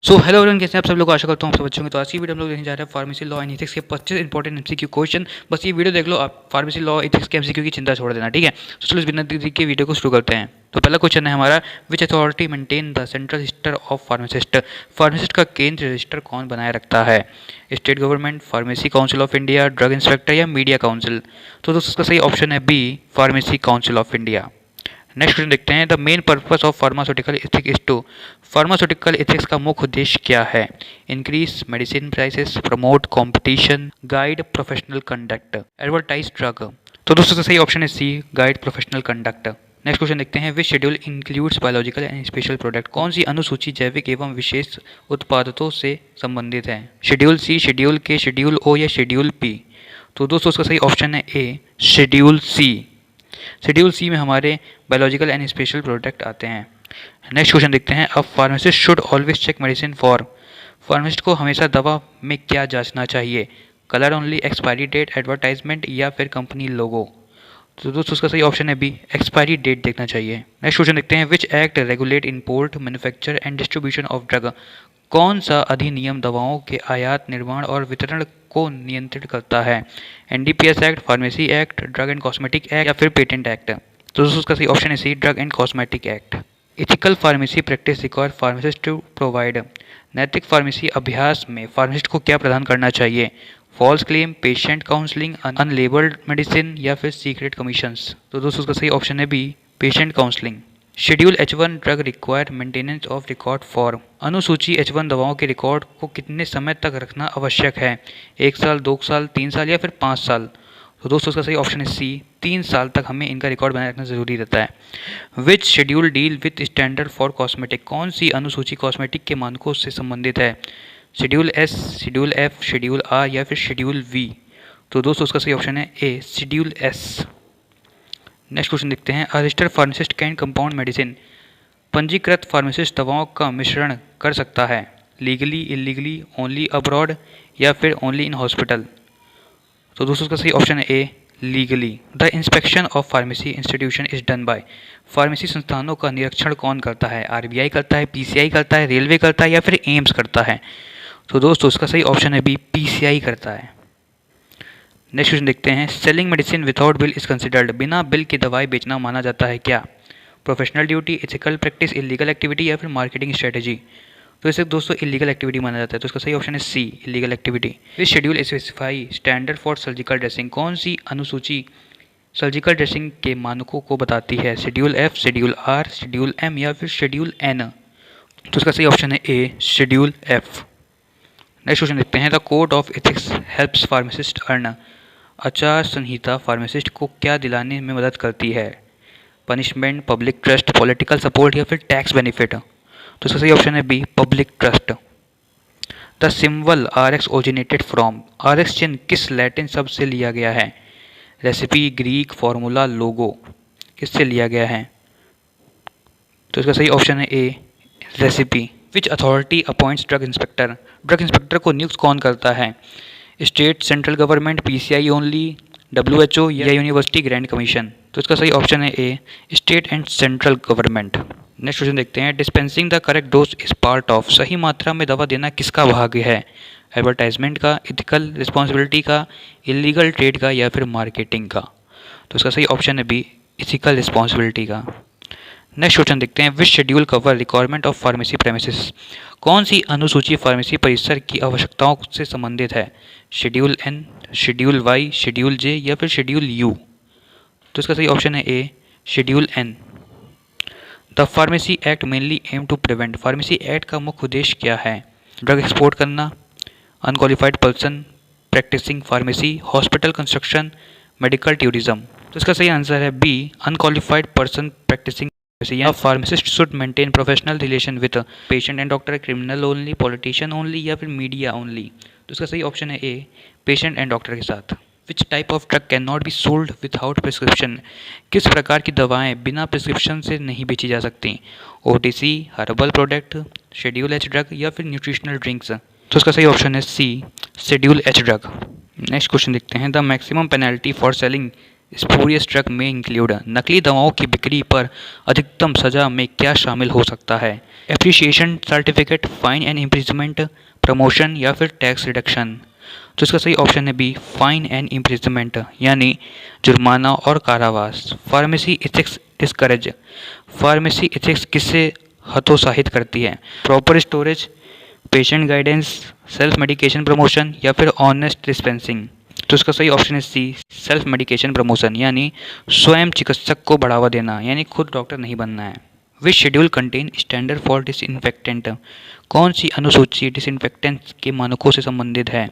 So hello everyone, कैसे हैं आप सब लोग। आशा करता हूँ आप सब अच्छे होंगे। तो आज की वीडियो हम लोग देखने जा रहे हैं फार्मेसी लॉ एंड एथिक्स के 25 इंपॉर्टेंट एमसीक्यू क्वेश्चन। बस ये वीडियो देख लो, आप फार्मेसी लॉ एथिक्स के एमसीक्यू की चिंता छोड़ देना, ठीक है। तो चलो इस बिना देरी के वीडियो को शुरू करते हैं। तो पहला क्वेश्चन है हमारा, which authority maintain the central register of pharmacist. Pharmacist का केंद्रीय रजिस्टर कौन बनाए रखता है? State government, pharmacy council of India, drug inspector या मीडिया काउंसिल। तो दोस्तों इसका सही ऑप्शन है B, pharmacy council of India. Next question देखते हैं, the main purpose of pharmaceutical ethics is to. Pharmaceutical ethics का मुख्य उद्देश्य क्या है? Increase medicine prices, promote competition, guide professional conduct, advertise drug. तो दोस्तों का सही ऑप्शन है C, guide professional conduct. Next question देखते हैं, which schedule includes biological and special product. कौन सी अनुसूची जैविक एवं विशेष उत्पादों से संबंधित है? शेड्यूल सी, शेड्यूल के, शेड्यूल ओ या शेड्यूल पी। तो दोस्तों उसका सही ऑप्शन है ए, शेड्यूल सी। शेड्यूल सी में हमारे बायोलॉजिकल एंड स्पेशल प्रोडक्ट आते हैं। नेक्स्ट क्वेश्चन देखते हैं, अब pharmacist should always check medicine for. Pharmacist को हमेशा दवा में क्या जांचना चाहिए? Colour only, expiry date, advertisement या फिर कंपनी लोगो। तो दोस्तों उसका सही ऑप्शन है बी, एक्सपायरी डेट देखना चाहिए। नेक्स्ट क्वेश्चन देखते हैं, which act regulate import, manufacture and distribution of drug. कौन सा अधिनियम दवाओं के आयात, निर्माण और वितरण को नियंत्रित करता है? NDPS act, pharmacy act, drug and cosmetic act या फिर पेटेंट एक्ट। तो दोस्तों उसका सही ऑप्शन है C, drug and cosmetic act. Ethical pharmacy practice require pharmacist to provide. नैतिक फार्मेसी अभ्यास में फार्मासिस्ट को क्या प्रदान करना चाहिए? False claim, patient counselling, unlabelled medicine या फिर सीक्रेट कमीशंस। तो दोस्तों उसका सही ऑप्शन है B, patient counselling. Schedule H1 drug require maintenance of record for. अनुसूची H1 दवाओं के रिकॉर्ड को कितने समय तक रखना आवश्यक है? 1 साल, 2 साल, 3 साल या फिर 5 साल। तो दोस्तों उसका सही ऑप्शन है सी, 3 साल तक हमें इनका रिकॉर्ड बनाए रखना जरूरी रहता है। Which schedule deal with standard for cosmetic. कौन सी अनुसूची कॉस्मेटिक के मानकों से संबंधित है? Schedule S, schedule F, schedule R या फिर शेड्यूल वी। तो दोस्तों उसका सही ऑप्शन है A, schedule S. Next question देखते हैं, a registered pharmacist can compound medicine. पंजीकृत फार्मासिस्ट दवाओं का मिश्रण कर सकता है लीगली, इलीगली, ओनली अब्रॉड या फिर ओनली इन हॉस्पिटल। तो दोस्तों उसका सही ऑप्शन है A, legally. The inspection of pharmacy institution is done by. Pharmacy संस्थानों का निरीक्षण कौन करता है? आरबीआई करता है, पीसीआई करता है, रेलवे करता है या फिर एम्स करता है। तो दोस्तों उसका सही ऑप्शन है बी, पीसीआई करता है। नेक्स्ट क्वेश्चन देखते हैं, selling medicine without bill is considered. बिना बिल के दवाई बेचना माना जाता है क्या? Professional duty, ethical practice, illegal activity या फिर मार्केटिंग स्ट्रेटेजी। तो इसे दोस्तों इलीगल एक्टिविटी माना जाता है। तो इसका सही ऑप्शन है C, illegal activity. Which schedule specify standard for surgical dressing. कौन सी अनुसूची सर्जिकल ड्रेसिंग के मानकों को बताती है? Schedule F, schedule R, schedule M या फिर शेड्यूल एन। तो इसका सही ऑप्शन है A, schedule F. Next question देखते हैं, the code of ethics helps pharmacist earn. आचार संहिता फार्मासिस्ट को क्या दिलाने में मदद करती है? Punishment, public trust, political support या फिर टैक्स बेनिफिट। तो इसका सही ऑप्शन है B, public trust. The symbol R X originated from. R X चिन्ह किस लैटिन शब्द से लिया गया है? Recipe, Greek, formula, logo. किससे लिया गया है? तो इसका सही ऑप्शन है A, recipe. Which authority appoints drug inspector. Drug inspector को नियुक्त कौन करता है? State, central government, PCI only, WHO या यूनिवर्सिटी ग्रैंड कमीशन। तो इसका सही ऑप्शन है A, state and central government. Next question देखते हैं, dispensing the correct dose is part of. सही मात्रा में दवा देना किसका भाग्य है? एडवर्टाइजमेंट का, इथिकल रिस्पॉन्सिबिलिटी का, इलीगल ट्रेड का या फिर मार्केटिंग का। तो इसका सही ऑप्शन है बी, इथिकल रिस्पॉन्सिबिलिटी का। नेक्स्ट क्वेश्चन देखते हैं, which schedule cover requirement of pharmacy premises. कौन सी अनुसूची फार्मेसी परिसर की आवश्यकताओं से संबंधित है? Schedule N, schedule Y, schedule J या फिर शेड्यूल यू। तो इसका सही ऑप्शन है A, schedule N. The pharmacy act mainly aim to prevent. Pharmacy act का मुख्य उद्देश्य क्या है? ड्रग एक्सपोर्ट करना, unqualified person practising pharmacy, hospital construction, medical tourism. तो इसका सही आंसर है B, unqualified person practising pharmacy. या pharmacist should maintain professional relation with patient and doctor, criminal only, politician only या फिर मीडिया ओनली। तो इसका सही ऑप्शन है ए, पेशेंट एंड डॉक्टर के साथ। Which type of drug can not be sold without prescription. किस प्रकार की दवाएं बिना प्रिस्क्रिप्शन से नहीं बेची जा सकती? OTC, herbal product, schedule H drug या फिर न्यूट्रिशनल ड्रिंक्स। तो इसका सही ऑप्शन है C, schedule H drug. Next question देखते हैं, the maximum penalty for selling spurious drug में इंक्लूड नकली दवाओं की बिक्री पर अधिकतम सजा में क्या शामिल हो सकता है? Appreciation certificate, fine and imprisonment, promotion या फिर टैक्स रिडक्शन। तो इसका सही ऑप्शन है बी, फाइन एंड इम्प्रिजमेंट यानी जुर्माना और कारावास। Pharmacy ethics discourage, pharmacy ethics किससे हतोत्साहित करती है? Proper storage, patient guidance, self medication promotion या फिर ऑनेस्ट डिस्पेंसिंग। तो इसका सही ऑप्शन है सी, सेल्फ मेडिकेशन प्रमोशन यानी स्वयं चिकित्सक को बढ़ावा देना, यानी खुद डॉक्टर नहीं बनना है। Which schedule contain standard for disinfectant, कौन सी अनुसूची डिसइंफेक्टेंट के मानकों से संबंधित है?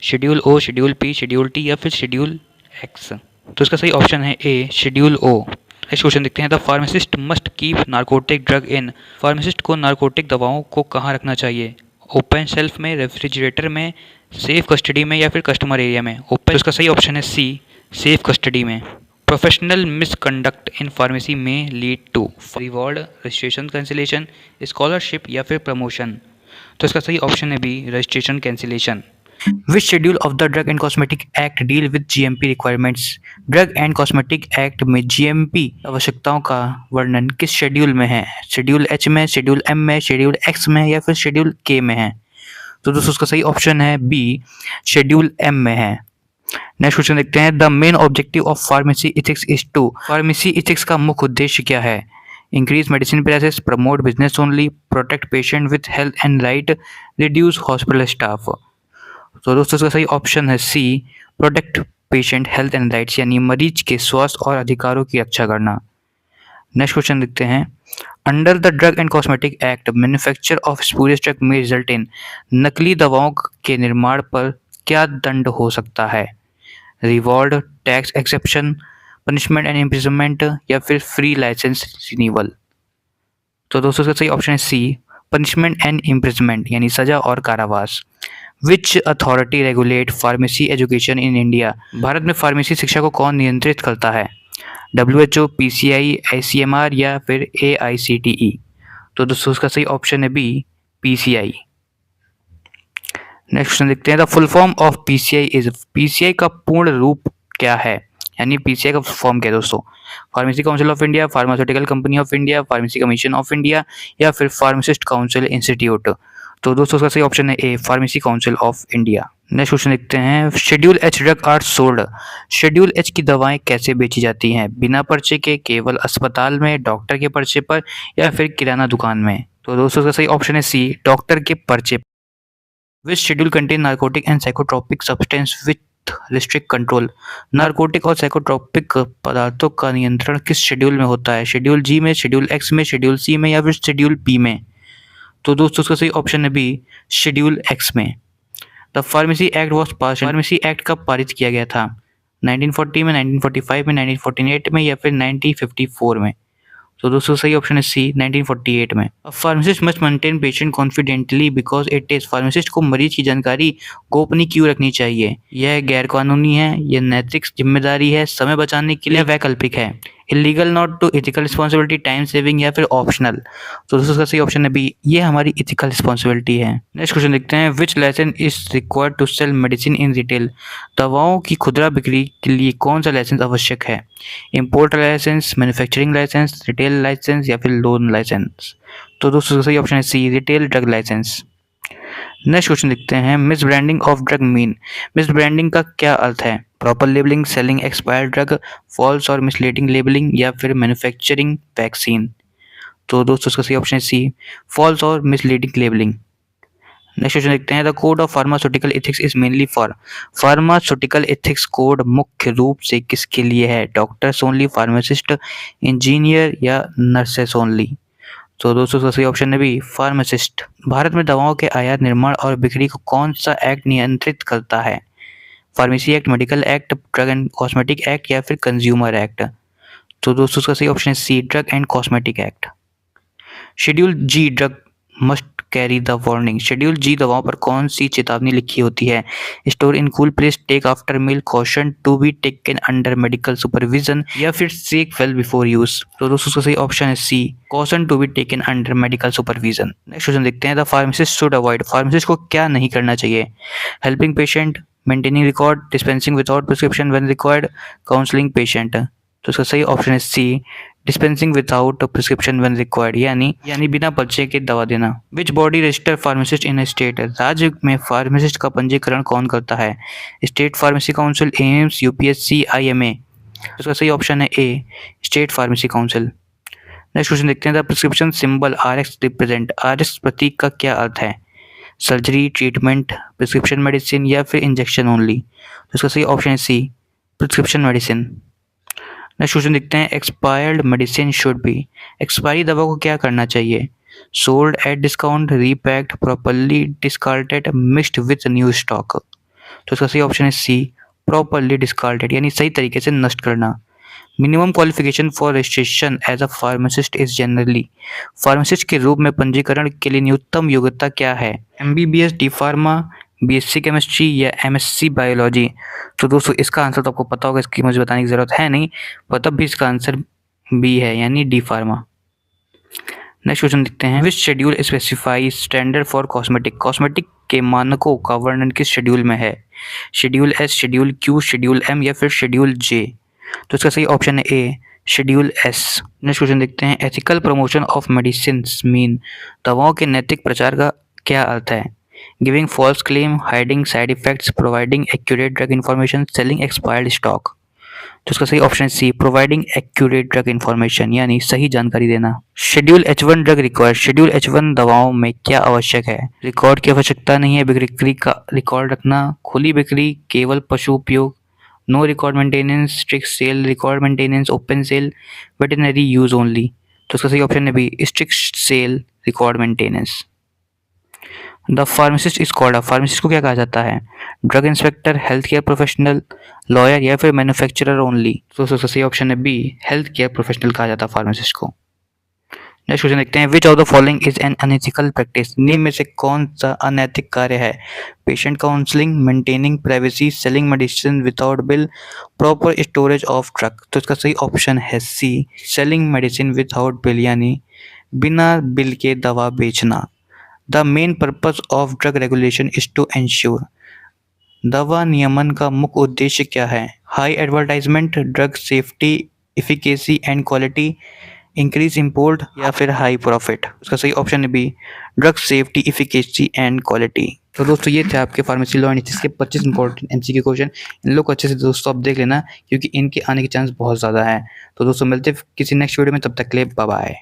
Schedule O, schedule P, schedule T या फिर शेड्यूल एक्स। तो इसका सही ऑप्शन है A, schedule O. Next question देखते हैं, the pharmacist must keep narcotic drug in, pharmacist को नारकोटिक दवाओं को कहाँ रखना चाहिए? ओपन शेल्फ में, रेफ्रिजरेटर में, सेफ कस्टडी में या फिर कस्टमर एरिया में? ओपन। तो इसका सही ऑप्शन है सी, सेफ कस्टडी में। प्रोफेशनल मिसकंडक्ट इन फार्मेसी में lead to reward, registration cancellation, scholarship या फिर प्रमोशन। तो इसका सही ऑप्शन है B, registration cancellation. Which schedule of the drug and cosmetic act deal with GMP requirements, drug and cosmetic act में GMP आवश्यकताओं का वर्णन किस शेड्यूल में है? शेड्यूल एच में, शेड्यूल एम में, शेड्यूल एक्स में या फिर शेड्यूल के में है? तो दोस्तों उसका सही ऑप्शन है बी, शेड्यूल एम में है। नेक्स्ट क्वेश्चन देखते हैं, the main objective of pharmacy ethics is to, pharmacy ethics का मुख्य उद्देश्य क्या है? Increase medicine prices, promote business only, protect patient with health and right, reduce hospital staff. तो दोस्तों इसका सही ऑप्शन है C, protect patient health and rights यानी मरीज के स्वास्थ्य और अधिकारों की रक्षा करना। नेक्स्ट क्वेश्चन देखते हैं, under the drug and cosmetic act manufacture of spurious drug में रिजल्ट इन, नकली दवाओं के निर्माण पर क्या दंड हो सकता है? Reward, tax exception, punishment and imprisonment या फिर फ्री लाइसेंस रिन्यूअल। तो दोस्तों इसका सही ऑप्शन है सी, पनिशमेंट एंड इम्प्रिजनमेंट यानी सजा और कारावास। Which authority regulate pharmacy education in India, Bharat में फार्मेसी शिक्षा को कौन नियंत्रित करता है? WHO, PCI, ICMR या फिर AICTE। तो दोस्तों उसका सही ऑप्शन है बी, PCI। नेक्स्ट क्वेश्चन देखते हैं, the full form of PCI is, PCI का पूर्ण रूप क्या है? यानी PCI का फॉर्म क्या है दोस्तों? Pharmacy council of India, pharmaceutical company of India, pharmacy commission of India या फिर फार्मासिस्ट काउंसिल इंस्टीट्यूट। तो दोस्तों उसका सही ऑप्शन है A, pharmacy council of India. Next question देखते हैं, schedule H drug are sold, schedule H की दवाएं कैसे बेची जाती हैं? बिना पर्चे के, केवल अस्पताल में, डॉक्टर के पर्चे पर या फिर किराना दुकान में? तो दोस्तों उसका सही ऑप्शन है सी, डॉक्टर के पर्चे। Which schedule contain narcotic and psychotropic substance with restrict control, narcotic और साइकोट्रोपिक पदार्थों का नियंत्रण किस शेड्यूल में होता है? शेड्यूल जी में, शेड्यूल एक्स में, शेड्यूल सी में या फिर शेड्यूल पी में? तो दोस्तों उसका सही ऑप्शन है बी, शेड्यूल एक्स में। The pharmacy act was pass, pharmacy act कब पारित किया गया था? 1940 में, 1945 में, 1948 में या फिर 1954 में? तो दोस्तों सही ऑप्शन है सी, 1948 में। अब pharmacist must maintain patient confidently because it is, pharmacist को मरीज की जानकारी गोपनीय क्यों रखनी चाहिए? यह गैर कानूनी है, यह नैतिक जिम्मेदारी है, समय बचाने के लिए वैकल्पिक है, illegal not to ethical responsibility, time saving या फिर ऑप्शनल? तो दोस्तों इसका सही ऑप्शन है बी, ये हमारी इथिकल रिस्पॉन्सिबिलिटी है। नेक्स्ट क्वेश्चन देखते हैं, which licence is required to sell medicine in retail, दवाओं की खुदरा बिक्री के लिए कौन सा लाइसेंस आवश्यक है? Import licence, manufacturing licence, retail licence या फिर लोन लाइसेंस? तो दोस्तों सही ऑप्शन है C, retail drug licence. Next question देखते हैं, misbranding of drug mean, misbranding का क्या अर्थ है? Proper labelling, selling expired drug, false और मिसलीडिंग लेबलिंग या फिर मैन्युफैक्चरिंग वैक्सीन? तो दोस्तों इसका सही ऑप्शन है सी, फॉल्स और मिसलीडिंग लेबलिंग। नेक्स्ट क्वेश्चन देखते हैं, the code of pharmaceutical ethics is mainly for, pharmaceutical ethics code मुख्य रूप से किसके लिए है? डॉक्टर्स ओनली, फार्मासिस्ट, इंजीनियर या नर्सेस ओनली? तो दोस्तों इसका सही ऑप्शन है बी, फार्मासिस्ट। भारत में दवाओं के आयात, निर्माण और बिक्री को कौन सा एक्ट नियंत्रित करता है? Pharmacy act, medical act, drug and cosmetic act या फिर कंज्यूमर एक्ट? तो दोस्तों इसका सही ऑप्शन है C, drug and cosmetic act. Schedule G drug must carry the warning, schedule G दवाओं पर कौन सी चेतावनी लिखी होती है? Store in cool place, take after meal, caution to be taken under medical supervision या फिर सेक वेल बिफोर यूज? तो दोस्तों इसका सही ऑप्शन है C, caution to be taken under medical supervision. Next question देखते हैं, the pharmacist should avoid, pharmacist को क्या नहीं करना चाहिए? Helping patient, maintaining record, dispensing without prescription when required, counselling patient. तो इसका सही ऑप्शन है C, dispensing without prescription when required, यानी बिना पर्चे के दवा देना। Which body register pharmacist in state, राज्य में फार्मासिस्ट का पंजीकरण कौन करता है? State pharmacy council, AIIMS, UPSC, IMA. तो इसका सही ऑप्शन है A, state pharmacy council. Next question देखते हैं, the prescription symbol Rx represent, Rx प्रतीक का क्या अर्थ है? सर्जरी, ट्रीटमेंट, प्रिस्क्रिप्शन मेडिसिन या फिर इंजेक्शन ओनली। तो इसका सही ऑप्शन है C, prescription medicine. Next question देखते हैं, expired medicine should be, expiry दवा को क्या करना चाहिए? Sold at discount, repacked, properly discarded, mixed with new stock. तो इसका सही ऑप्शन है सी, प्रॉपरली डिस्कार्डेड, यानी सही तरीके से नष्ट करना। Minimum qualification for registration as a pharmacist is generally, pharmacist के रूप में पंजीकरण के लिए न्यूनतम योग्यता क्या है? MBBS, D pharma, BSc chemistry या एमएससी बायोलॉजी। तो दोस्तों इसका आंसर तो आपको पता होगा, इसकी मुझे बताने की ज़रूरत है नहीं, पर तब भी इसका आंसर बी है, यानी डी फार्मा। नेक्स्ट क्वेश्चन देखते हैं, which schedule specify standard for cosmetic, cosmetic के मानकों का वर्णन किस शेड्यूल में है? Schedule S, schedule Q, schedule M या फिर शेड्यूल जे। तो इसका सही ऑप्शन है A, schedule S. Next question देखते हैं, ethical promotion of medicine mean, दवाओं के नैतिक प्रचार का क्या अर्थ है? Giving false claim, hiding side effects, providing accurate drug information, selling expired stock. तो इसका सही option C, providing accurate drug information, यानी सही जानकारी देना। Schedule H1 drug record, schedule H1 दवाओं में क्या आवश्यक है? रिकॉर्ड की आवश्यकता नहीं है, बिक्री का रिकॉर्ड रखना, खुली बिक्री, केवल पशु उपयोग, no record maintenance, strict sale record maintenance, open sale, veterinary use only. तो इसका सही ऑप्शन है B, strict sale record maintenance. The pharmacist is called, pharmacist को क्या कहा जाता है? Drug inspector, health care professional, lawyer या फिर मैन्युफैक्चरर ओनली। तो सही ऑप्शन है बी, हेल्थ केयर प्रोफेशनल कहा जाता है फार्मासिस्ट को। नेक्स्ट क्वेश्चन देखते हैं, which of the following is an unethical practice, निम्न में से कौन सा अनैतिक कार्य है? Patient counselling, maintaining privacy, selling medicine without bill, proper storage of drug. तो इसका सही ऑप्शन है C, selling medicine without bill, यानी बिना बिल के दवा बेचना। The main purpose of drug regulation is to ensure, दवा नियमन का मुख्य उद्देश्य क्या है? High advertisement, drug safety, efficacy and quality, increase import या फिर हाई प्रॉफिट। उसका सही ऑप्शन है B, drug safety, efficacy and quality. तो दोस्तों ये थे आपके फार्मेसी लॉ एंड एथिक्स के 25 इंपॉर्टेंट एमसीक्यू क्वेश्चन। इन लोग को अच्छे से दोस्तों आप देख लेना, क्योंकि इनके आने के चांस बहुत ज़्यादा है। तो दोस्तों मिलते हैं किसी नेक्स्ट वीडियो में, तब तक के लिए बाय बाय।